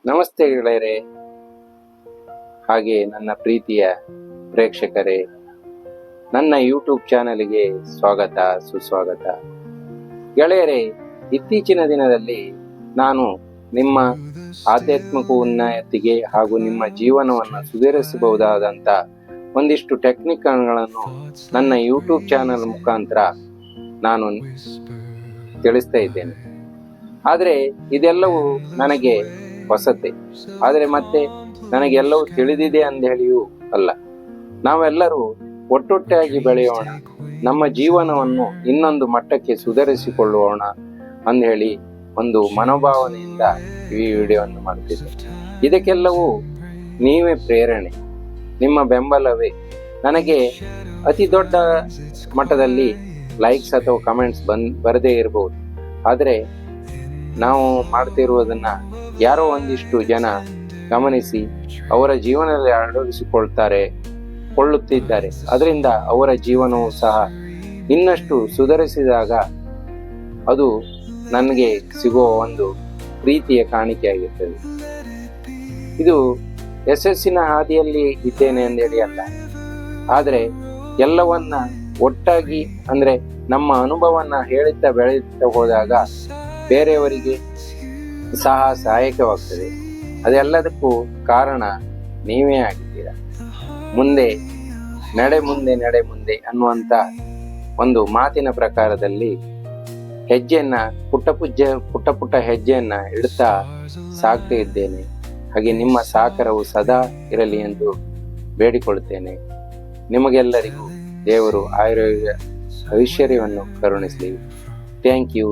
ನಮಸ್ತೆ ಗೆಳೆಯರೇ, ಹಾಗೆ ನನ್ನ ಪ್ರೀತಿಯ ಪ್ರೇಕ್ಷಕರೇ, ನನ್ನ ಯೂಟ್ಯೂಬ್ ಚಾನಲ್ಗೆ ಸ್ವಾಗತ ಸುಸ್ವಾಗತ. ಗೆಳೆಯರೇ, ಇತ್ತೀಚಿನ ದಿನದಲ್ಲಿ ನಾನು ನಿಮ್ಮ ಆಧ್ಯಾತ್ಮಿಕ ಉನ್ನತಿಗೆ ಹಾಗೂ ನಿಮ್ಮ ಜೀವನವನ್ನು ಸುಧಾರಿಸಬಹುದಾದಂಥ ಒಂದಿಷ್ಟು ಟೆಕ್ನಿಕ್ಗಳನ್ನು ನನ್ನ ಯೂಟ್ಯೂಬ್ ಚಾನಲ್ ಮುಖಾಂತರ ನಾನು ತಿಳಿಸ್ತಾ ಇದ್ದೇನೆ. ಆದರೆ ಇದೆಲ್ಲವೂ ನನಗೆ ಹೊಸತೆ, ಆದರೆ ಮತ್ತೆ ನನಗೆಲ್ಲವೂ ತಿಳಿದಿದೆ ಅಂತ ಹೇಳಿಯೂ ಅಲ್ಲ. ನಾವೆಲ್ಲರೂ ಒಟ್ಟೊಟ್ಟಾಗಿ ಬೆಳೆಯೋಣ, ನಮ್ಮ ಜೀವನವನ್ನು ಇನ್ನೊಂದು ಮಟ್ಟಕ್ಕೆ ಸುಧಾರಿಸಿಕೊಳ್ಳೋಣ ಅಂತ ಹೇಳಿ ಒಂದು ಮನೋಭಾವನೆಯಿಂದ ಈ ವಿಡಿಯೋವನ್ನು ಮಾಡ್ತಿದ್ದೆ. ಇದಕ್ಕೆಲ್ಲವೂ ನೀವೇ ಪ್ರೇರಣೆ, ನಿಮ್ಮ ಬೆಂಬಲವೇ. ನನಗೆ ಅತಿ ದೊಡ್ಡ ಮಟ್ಟದಲ್ಲಿ ಲೈಕ್ಸ್ ಅಥವಾ ಕಮೆಂಟ್ಸ್ ಬರದೇ ಇರಬಹುದು, ಆದರೆ ನಾವು ಮಾಡ್ತಿರುವುದನ್ನ ಯಾರೋ ಒಂದಿಷ್ಟು ಜನ ಗಮನಿಸಿ ಅವರ ಜೀವನದಲ್ಲಿ ಕೊಳ್ಳುತ್ತಿದ್ದಾರೆ. ಅದರಿಂದ ಅವರ ಜೀವನವೂ ಸಹ ಇನ್ನಷ್ಟು ಸುಧಾರಿಸಿದಾಗ ಅದು ನನಗೆ ಸಿಗುವ ಒಂದು ಪ್ರೀತಿಯ ಕಾಣಿಕೆಯಾಗಿರ್ತದೆ. ಇದು ಯಶಸ್ಸಿನ ಹಾದಿಯಲ್ಲಿ ಇದ್ದೇನೆ ಎಂದೇಳಿ ಅಲ್ಲ, ಆದರೆ ಎಲ್ಲವನ್ನ ಒಟ್ಟಾಗಿ ಅಂದ್ರೆ ನಮ್ಮ ಅನುಭವವನ್ನ ಹೇಳುತ್ತಾ ಬೆಳೆಯುತ್ತಾ ಹೋದಾಗ ಬೇರೆಯವರಿಗೆ ಸಹ ಸಹಾಯಕವಾಗ್ತದೆ. ಅದೆಲ್ಲದಕ್ಕೂ ಕಾರಣ ನೀವೇ ಆಗಿದ್ದೀರಾ. ಮುಂದೆ ನಡೆ ಮುಂದೆ ಅನ್ನುವಂಥ ಒಂದು ಮಾತಿನ ಪ್ರಕಾರದಲ್ಲಿ ಹೆಜ್ಜೆಯನ್ನ ಪುಟ್ಟ ಹೆಜ್ಜೆಯನ್ನ ಇಡ್ತಾ ಸಾಗ್ತಾ ಇದ್ದೇನೆ. ಹಾಗೆ ನಿಮ್ಮ ಸಹಕಾರವು ಸದಾ ಇರಲಿ ಎಂದು ಬೇಡಿಕೊಳ್ಳುತ್ತೇನೆ. ನಿಮಗೆಲ್ಲರಿಗೂ ದೇವರು ಆಯುರ್ವೇದ ಐಶ್ವರ್ಯವನ್ನು ಕರುಣಿಸಲಿ. Thank you.